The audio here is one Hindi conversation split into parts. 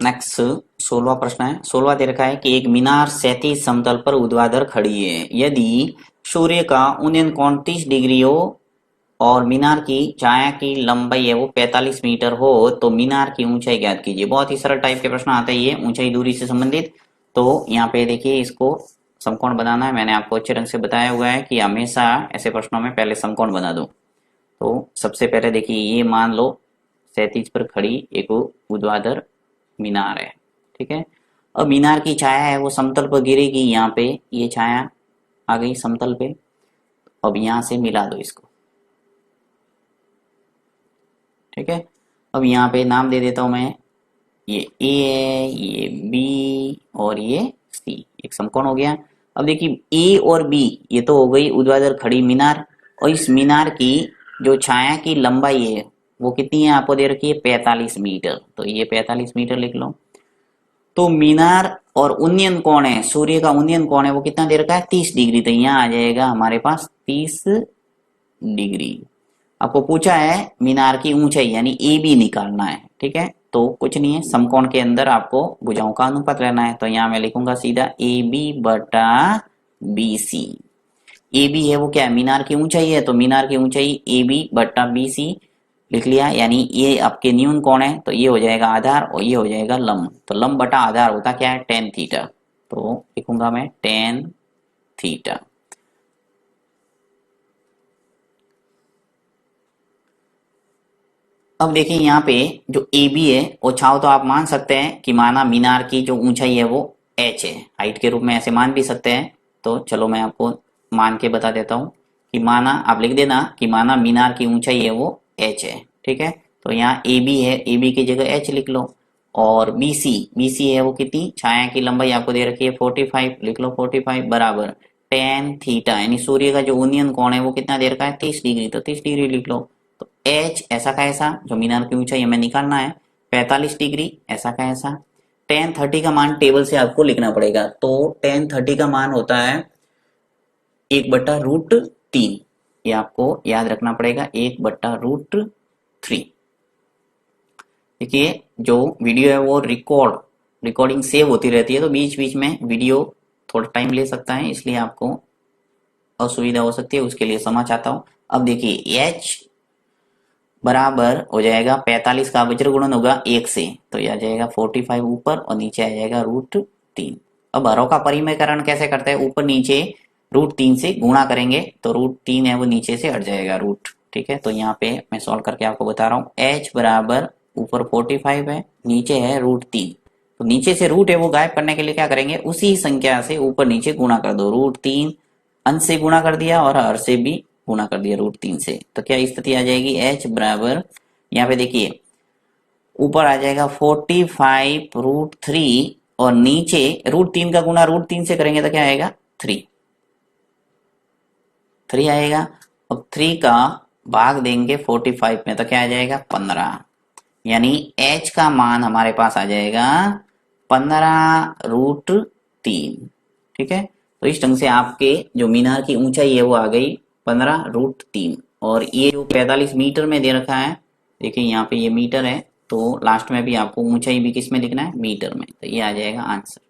नेक्स्ट 16वां प्रश्न है। 16वां दे रखा है कि एक मीनार क्षैतिज समतल पर ऊर्ध्वाधर खड़ी है। यदि सूर्य का उन्नयन कोण 30 डिग्री हो और मीनार की छाया की लंबाई है वो 45 मीटर हो तो मीनार की ऊंचाई ज्ञात कीजिए। बहुत ही सरल टाइप के प्रश्न आते हैं ये ऊंचाई दूरी से संबंधित। तो यहाँ पे देखिए इसको समकोण बनाना है। मैंने आपको अच्छे ढंग से बताया हुआ है कि हमेशा ऐसे प्रश्नों में पहले समकोण बना दो। तो सबसे पहले देखिए ये मान लो क्षैतिज पर खड़ी एक ऊर्ध्वाधर मीनार है, ठीक है। अब मीनार की छाया है वो समतल पर गिरेगी, यहाँ पे ये छाया आ गई समतल पे। अब यहाँ से मिला दो इसको, ठीक है। अब यहाँ पे नाम दे देता हूं मैं, ये ए है, ये बी और ये सी, एक समकोण हो गया। अब देखिए ए और बी ये तो हो गई ऊर्ध्वाधर खड़ी मीनार, और इस मीनार की जो छाया की लंबाई है वो कितनी है आपको दे रखी है 45 मीटर। तो ये 45 मीटर लिख लो। तो मीनार और उन्नयन कोण है, सूर्य का उन्नयन कोण है वो कितना दे रखा है 30 डिग्री। तो यहाँ आ जाएगा हमारे पास 30 डिग्री। आपको पूछा है मीनार की ऊंचाई यानी ए बी निकालना है, ठीक है। तो कुछ नहीं है, समकोण के अंदर आपको भुजाओं का अनुपात लेना है। तो यहाँ मैं लिखूंगा सीधा ए बी बटा बी सी। ए बी है वो क्या है मीनार की ऊंचाई है, तो मीनार की ऊंचाई ए बी बटा बी सी लिख लिया। यानी ये आपके न्यून कोण है तो ये हो जाएगा आधार और ये हो जाएगा लंब। तो लंब बटा आधार होता क्या है टेन थीटा। तो लिखूंगा मैं टेन थीटा। अब देखिए यहाँ पे जो ए बी है वो चाहो तो आप मान सकते हैं कि माना मीनार की जो ऊंचाई है वो एच है, हाइट के रूप में ऐसे मान भी सकते हैं। तो चलो मैं आपको मान के बता देता हूँ कि माना आप लिख देना कि माना मीनार की ऊंचाई है वो एच है, ठीक है। तो यहाँ ए बी है, ए बी की जगह एच लिख लो। और बी सी है वो कितनी, छाया की लंबाई आपको दे रखी है 45, लिख लो 45 बराबर टेन थीटा। यानी सूर्य का जो उन्नयन कोण है वो कितना दे रखा है 30 डिग्री। तो 30 डिग्री लिख लो। तो एच ऐसा का ऐसा जो मीनार की ऊंचाई हमें निकालना है 45 डिग्री, ऐसा का ऐसा। टेन थर्टी का मान टेबल से आपको लिखना पड़ेगा। तो टेन थर्टी का मान होता है 1/√3। ये आपको याद रखना पड़ेगा 1/√3। देखिए जो वीडियो है वो रिकॉर्डिंग सेव होती रहती है, तो बीच बीच में वीडियो थोड़ा टाइम ले सकता है, इसलिए आपको असुविधा हो सकती है, उसके लिए क्षमा चाहता हूँ। अब देखिए एच बराबर हो जाएगा 45 का वज्र गुणन होगा 1 से, तो यह आ जाएगा 45 ऊपर और नीचे आ जाएगा √3। अब हरों का परिमेयकरण कैसे करते हैं, ऊपर नीचे √3 से गुणा करेंगे तो √3 है वो नीचे से हट जाएगा रूट, ठीक है। तो यहाँ पे मैं सॉल्व करके आपको बता रहा हूँ। एच बराबर ऊपर 45 है, नीचे है √3। तो नीचे से रूट है वो गायब करने के लिए क्या करेंगे, उसी संख्या से ऊपर नीचे गुणा कर दो। √3 अंश से गुणा कर दिया और हर से भी गुणा कर दिया √3 से। तो क्या स्थिति आ जाएगी एच बराबर, यहाँ पे देखिए ऊपर आ जाएगा 45 √3 और नीचे √3 का गुणा √3 से करेंगे तो क्या आएगा 3 आएगा। अब 3 का भाग देंगे 45 में तो क्या आ जाएगा 15। यानी h का मान हमारे पास आ जाएगा 15√3, ठीक है। तो इस ढंग से आपके जो मीनार की ऊंचाई है वो आ गई 15√3। और ये जो 45 मीटर में दे रखा है, देखिए यहाँ पे ये मीटर है, तो लास्ट में भी आपको ऊंचाई भी किस में लिखना है मीटर में। तो ये आ जाएगा आंसर।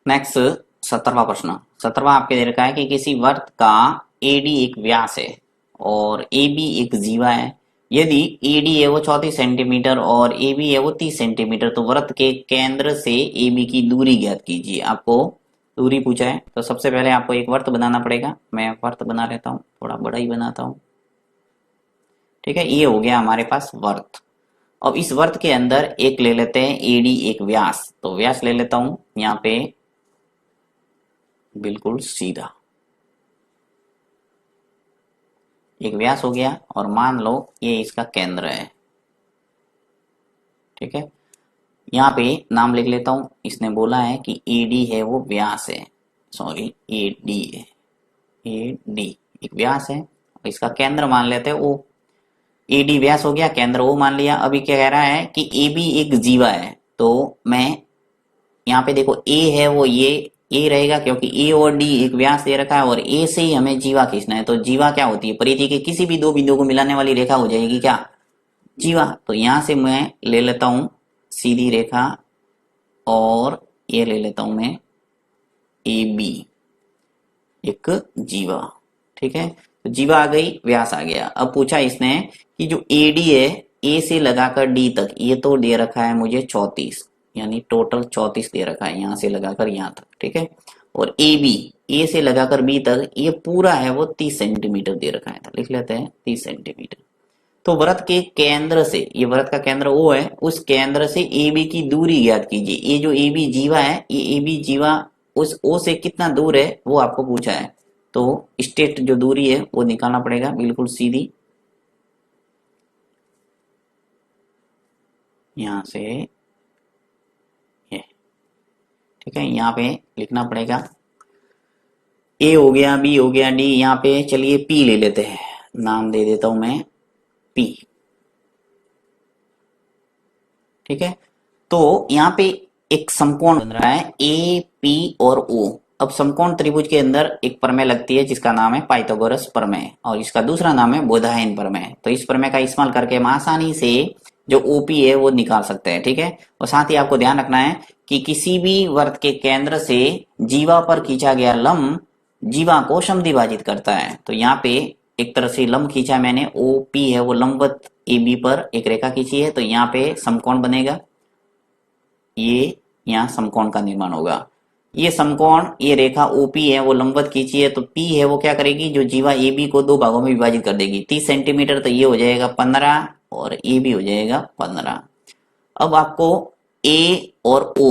नेक्स्ट 17वां प्रश्न। 17वां आपके दे रखा है कि किसी वर्त का एडी एक व्यास है और ए बी एक जीवा है। यदि एडी है वो 34 सेंटीमीटर और ए बी है वो 30 सेंटीमीटर, तो वृत्त के केंद्र से ए बी की दूरी ज्ञात कीजिए। आपको दूरी पूछा है, तो सबसे पहले आपको एक वर्त बनाना पड़ेगा। मैं वर्त बना लेता हूँ, थोड़ा बड़ा ही बनाता हूँ, ठीक है। ये हो गया हमारे पास वर्त। अब इस वर्त के अंदर एक ले लेते हैं एडी एक व्यास। तो व्यास ले लेता हूँ यहाँ पे बिल्कुल सीधा एक व्यास हो गया, और मान लो ये इसका केंद्र है, ठीक है। यहाँ पे नाम लिख लेता हूं, इसने बोला है कि AD है वो व्यास है, सॉरी AD है, AD एक व्यास है, इसका केंद्र मान लेते हैं O। AD व्यास हो गया, केंद्र O मान लिया। अभी क्या कह रहा है कि AB एक जीवा है, तो मैं यहाँ पे देखो A है वो ये ए रहेगा, क्योंकि ए और डी एक व्यास दे रखा है और ए से ही हमें जीवा खींचना है। तो जीवा क्या होती है, परिधि के किसी भी दो बिंदुओं को मिलाने वाली रेखा हो जाएगी क्या, जीवा। तो यहां से मैं ले लेता हूं सीधी रेखा और ये ले लेता हूं मैं ए बी, एक जीवा। ठीक है, तो जीवा आ गई, व्यास आ गया। अब पूछा इसने कि जो एडी है, ए से लगाकर डी तक, ये तो दे रखा है मुझे 34, यानी टोटल 34 दे रखा है यहां से लगाकर यहां तक। ठीक है, और ए बी, ए से लगाकर बी तक ये पूरा है वो 30 सेंटीमीटर दे रखा है। तो लिख लेते हैं 30 सेंटीमीटर। तो वृत्त के केंद्र से, ये वृत्त का केंद्र ओ है, उस केंद्र से ए बी की दूरी ज्ञात कीजिए। ये जो ए बी जीवा है, ये ए बी जीवा उस ओ से कितना दूर है वो आपको पूछा है। तो स्ट्रेट जो दूरी है वो निकालना पड़ेगा, बिल्कुल सीधी, यहां से ये। ठीक है, यहाँ पे लिखना पड़ेगा ए हो गया, बी हो गया, डी, यहाँ पे चलिए पी ले लेते हैं, नाम दे देता हूं मैं पी। ठीक है, तो यहाँ पे एक समकोण बन रहा है ए पी और ओ। अब समकोण त्रिभुज के अंदर एक प्रमेय लगती है जिसका नाम है पाइथागोरस प्रमेय, और इसका दूसरा नाम है बोधायन प्रमेय। तो इस प्रमेय का इस्तेमाल करके हम आसानी से जो ओपी है वो निकाल सकते हैं। ठीक है, और साथ ही आपको ध्यान रखना है कि किसी भी वृत्त के केंद्र से जीवा पर खींचा गया लंब जीवा को समद्विभाजित करता है। तो यहाँ पे एक तरह से लंब खींचा मैंने, ओपी है वो लंबवत ए बी पर एक रेखा खींची है, तो यहाँ पे समकोण बनेगा, ये यहाँ समकोण का निर्माण होगा। ये समकोण, ये रेखा ओपी है वो लंबवत खींची है, तो पी है वो क्या करेगी, जो जीवा ए बी को दो भागों में विभाजित कर देगी 30 सेंटीमीटर। तो ये हो जाएगा 15 और ए बी हो जाएगा 15। अब आपको ए और ओ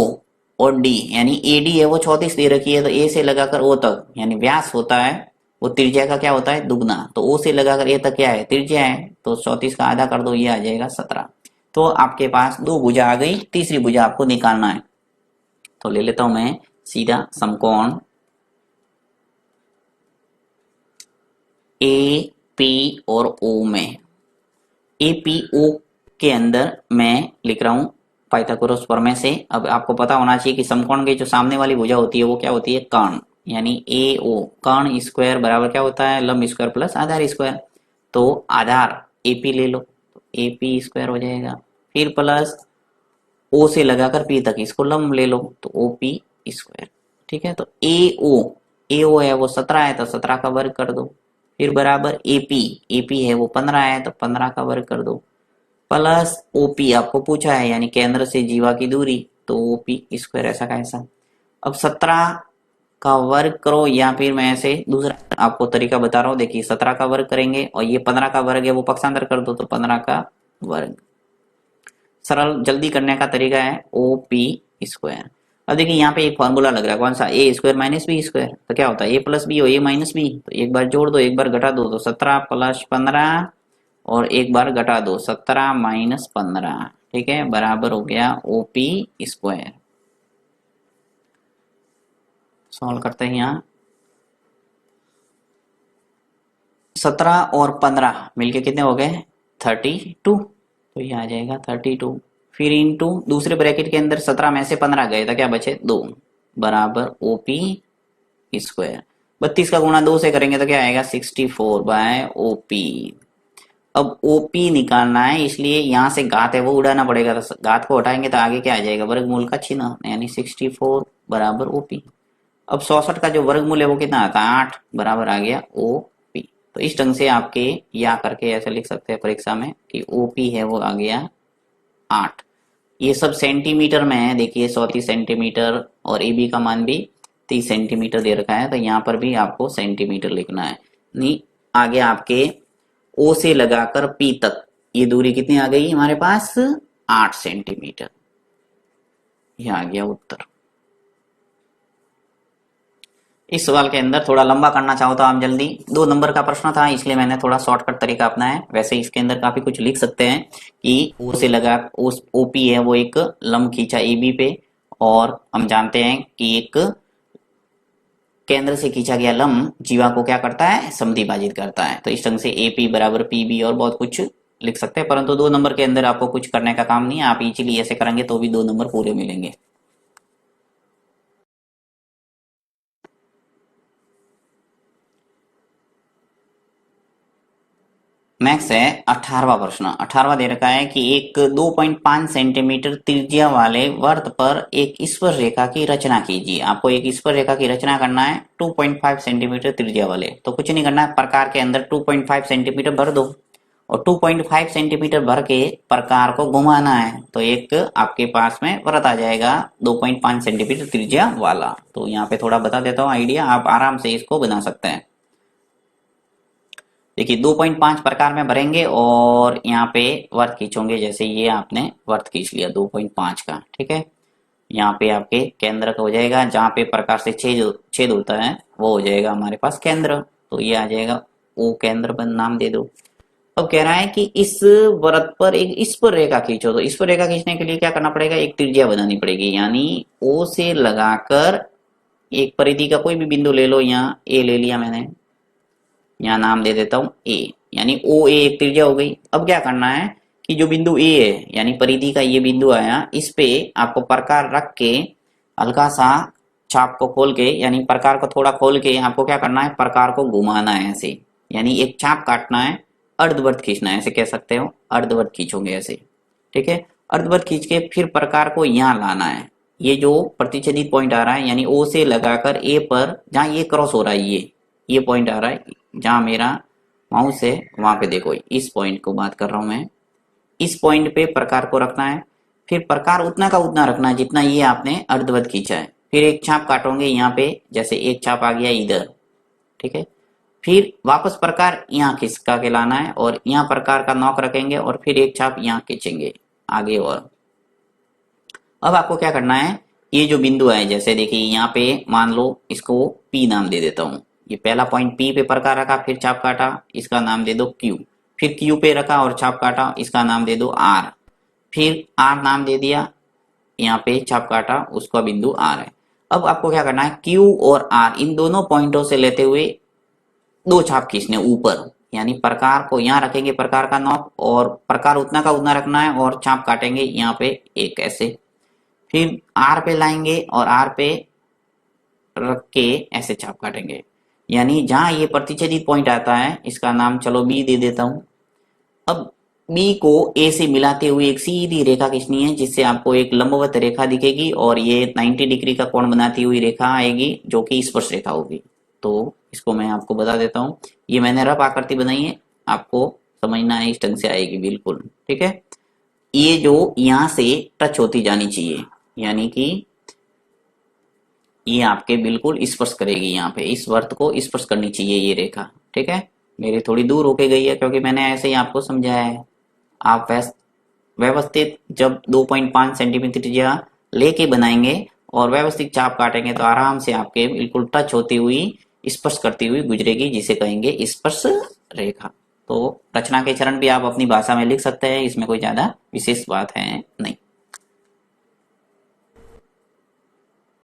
और डी, यानी ए डी है वो 34 दे रखी है, तो ए से लगाकर ओ तक, यानी व्यास होता है वो त्रिज्या का क्या होता है, दुगना। तो ओ से लगाकर ए तक क्या है, त्रिज्या है। तो 34 का आधा कर दो, ये आ जाएगा 17। तो आपके पास दो भुजा आ गई, तीसरी भुजा आपको निकालना है। तो ले लेता हूं मैं सीधा समकोण ए पी और ओ में, ए पी ओ के अंदर मैं लिख रहा हूं पाइथागोरस प्रमेय से। अब आपको पता होना चाहिए कि समकोण के जो सामने वाली भुजा होती है वो क्या होती है, कर्ण, यानी ए ओ, कर्ण स्क्वायर बराबर क्या होता है, लंब स्क्वायर प्लस आधार स्क्वायर। तो आधार एपी ले लो, तो एपी स्क्वायर हो जाएगा, फिर प्लस ओ से लगाकर पी तक इसको लंब ले लो, तो ओपी स्क्वायर। ठीक है, तो ए ओ है वो 17 है, तो 17 का वर्ग कर दो, फिर बराबर एपी है वो 15 है, तो 15 का वर्ग कर दो, प्लस ओपी आपको पूछा है, यानी केंद्र से जीवा की दूरी, तो ओपी स्क्वायर ऐसा का ऐसा। अब 17 का वर्ग करो, या फिर मैं ऐसे दूसरा आपको तरीका बता रहा हूं। देखिए 17 का वर्ग करेंगे और ये 15 का वर्ग है वो पक्षांतर कर दो, तो 15 का वर्ग। सरल जल्दी करने का तरीका है ओपी स्क्वायर। अब देखिए यहाँ पे एक फॉर्मूला लग रहा है, कौन सा, ए स्क्वायर माइनस बी स्क्वायर। तो क्या होता है, ए प्लस बी और ए माइनस बी, तो एक बार जोड़ दो एक बार घटा दो, तो 17 प्लस 15 और एक बार घटा दो, 17 माइनस 15। ठीक है, बराबर हो गया ओपी स्क्वायर। सॉल्व करते हैं यहाँ, 17 और 15 मिलके कितने हो गए, 32। तो ये आ जाएगा 32, फिर इंटू दूसरे ब्रैकेट के अंदर 17 में से 15 गए तो क्या बचे 2, बराबर ओपी स्क्वायर। 32 का गुणा 2 से करेंगे तो क्या आएगा 64 बाय ओपी। अब ओपी निकालना है, इसलिए यहाँ से घात है वो उड़ाना पड़ेगा, तो घात को हटाएंगे तो आगे क्या आ जाएगा, वर्गमूल का चिन्ह, यानी 64 बराबर ओपी। अब 64 का जो वर्गमूल है वो कितना आता है 8, बराबर आ गया ओपी। तो इस ढंग से आपके या करके ऐसे लिख सकते हैं परीक्षा में कि ओपी है वो आ गया 8। ये सब सेंटीमीटर में है, देखिए 34 सेंटीमीटर और ए बी का मान भी 30 सेंटीमीटर दे रखा है, तो यहाँ पर भी आपको सेंटीमीटर लिखना है। नहीं, आगे आपके ओ से लगाकर पी तक ये दूरी कितनी आ गई हमारे पास 8 सेंटीमीटर। यह आ गया उत्तर। इस सवाल के अंदर थोड़ा लंबा करना चाहो तो आप जल्दी, 2 नंबर का प्रश्न था इसलिए मैंने थोड़ा शॉर्टकट तरीका अपनाया है। वैसे इसके अंदर काफी कुछ लिख सकते हैं कि ओ से लगा ओपी है वो एक लंब खींचा ए बी पे, और हम जानते हैं कि एक केंद्र से खींचा गया लंब जीवा को क्या करता है, समद्विभाजित करता है। तो इस ढंग से एपी बराबर पीबी और बहुत कुछ लिख सकते हैं, परंतु 2 नंबर के अंदर आपको कुछ करने का काम नहीं है, आप इजीली ऐसे करेंगे तो भी 2 नंबर पूरे मिलेंगे। नेक्स्ट है 18वां प्रश्न। 18वां दे रखा है कि एक 2.5 सेंटीमीटर त्रिज्या वाले वृत्त पर एक स्पर्श रेखा की रचना कीजिए। आपको एक स्पर्श रेखा की रचना करना है 2.5 सेंटीमीटर त्रिज्या वाले। तो कुछ नहीं करना है, प्रकार के अंदर 2.5 सेंटीमीटर भर दो और 2.5 सेंटीमीटर भर के प्रकार को घुमाना है तो एक आपके पास में वृत्त आ जाएगा 2.5 सेंटीमीटर त्रिज्या वाला। तो यहाँ पे थोड़ा बता देता हूँ आइडिया, आप आराम से इसको बना सकते हैं। देखिए 2.5 प्रकार में भरेंगे और यहाँ पे वर्त खींचोगे, जैसे ये आपने वर्त खींच लिया 2.5 का, ठीक है। यहाँ पे आपके केंद्र का हो जाएगा, जहाँ पे प्रकार से छेद छेद होता है वो हो जाएगा हमारे पास केंद्र, तो ये आ जाएगा ओ केंद्र पर नाम दे दो। अब कह रहा है कि इस वृत्त पर एक स्पर्श रेखा खींचो। तो स्पर्श रेखा खींचने के लिए क्या करना पड़ेगा, एक त्रिज्या बनानी पड़ेगी, यानी ओ से लगाकर एक परिधि का कोई भी बिंदु ले लो, यहाँ ए ले लिया मैंने, यहाँ नाम दे देता हूँ ए, यानी ओ ए एक त्रिज्या हो गई। अब क्या करना है कि जो बिंदु ए है यानी परिधि का ये बिंदु आया, इस पे आपको प्रकार रख के हल्का सा चाप को खोल के, यानी प्रकार को थोड़ा खोल के आपको क्या करना है, प्रकार को घुमाना है ऐसे, यानी एक चाप काटना है, अर्धवृत्त खींचना है, ऐसे कह सकते हो, अर्धवृत्त खींचोगे ऐसे, ठीक है। अर्धवृत्त खींच के फिर प्रकार को यहाँ लाना है, ये जो प्रतिच्छेदित पॉइंट आ रहा है यानी ओ से लगाकर ए पर जहाँ ये क्रॉस हो रहा है, ये पॉइंट आ रहा है, जहाँ मेरा माउस है वहां पे देखो, इस पॉइंट को बात कर रहा हूं मैं, इस पॉइंट पे प्रकार को रखना है। फिर प्रकार उतना का उतना रखना है जितना ये आपने अर्धवृत्त खींचा है। फिर एक छाप काटोगे यहाँ पे, जैसे एक छाप आ गया इधर, ठीक है। फिर वापस प्रकार यहाँ खिसका के लाना है और यहाँ प्रकार का नॉक रखेंगे और फिर एक छाप यहाँ खींचेंगे आगे। और अब आपको क्या करना है, ये जो बिंदु है, जैसे देखिए यहाँ पे मान लो इसको पी नाम दे देता हूँ, ये पहला पॉइंट पी पे प्रकार रखा, फिर छाप काटा, इसका नाम दे दो क्यू, फिर क्यू पे रखा और छाप काटा, इसका नाम दे दो आर, फिर आर नाम दे दिया, यहाँ पे छाप काटा, उसका बिंदु आर है। अब आपको क्या करना है, क्यू और आर इन दोनों पॉइंटों से लेते हुए दो छाप खींचने ऊपर, यानी प्रकार को यहाँ रखेंगे प्रकार का नॉक, और प्रकार उतना का उतना रखना है और छाप काटेंगे यहाँ पे एक ऐसे, फिर आर पे लाएंगे और आर पे रख के ऐसे छाप काटेंगे, यानी जहां ये प्रतिच्छेदित पॉइंट आता है इसका नाम चलो बी दे देता हूं। अब बी को ए से मिलाते हुए एक सीधी रेखा खींचनी है, जिससे आपको एक लंबवत रेखा दिखेगी और ये 90 डिग्री का कोण बनाती हुई रेखा आएगी जो कि स्पर्श रेखा होगी। तो इसको मैं आपको बता देता हूँ, ये मैंने रफ आकृति बनाई है, आपको समझना है, इस ढंग से आएगी बिल्कुल, ठीक है। ये जो यहाँ से टच होती जानी चाहिए, यानी कि ये आपके बिल्कुल स्पर्श करेगी, यहाँ पे इस वृत्त को स्पर्श करनी चाहिए ये रेखा, ठीक है। मेरी थोड़ी दूर होके गई है क्योंकि मैंने ऐसे ही आपको समझाया है। आप व्यवस्थित जब 2.5 सेंटीमीटर त्रिज्या लेके बनाएंगे और व्यवस्थित चाप काटेंगे तो आराम से आपके बिल्कुल टच होती हुई स्पर्श करती हुई गुजरेगी, जिसे कहेंगे स्पर्श रेखा। तो रचना के चरण भी आप अपनी भाषा में लिख सकते हैं, इसमें कोई ज्यादा विशेष बात है नहीं।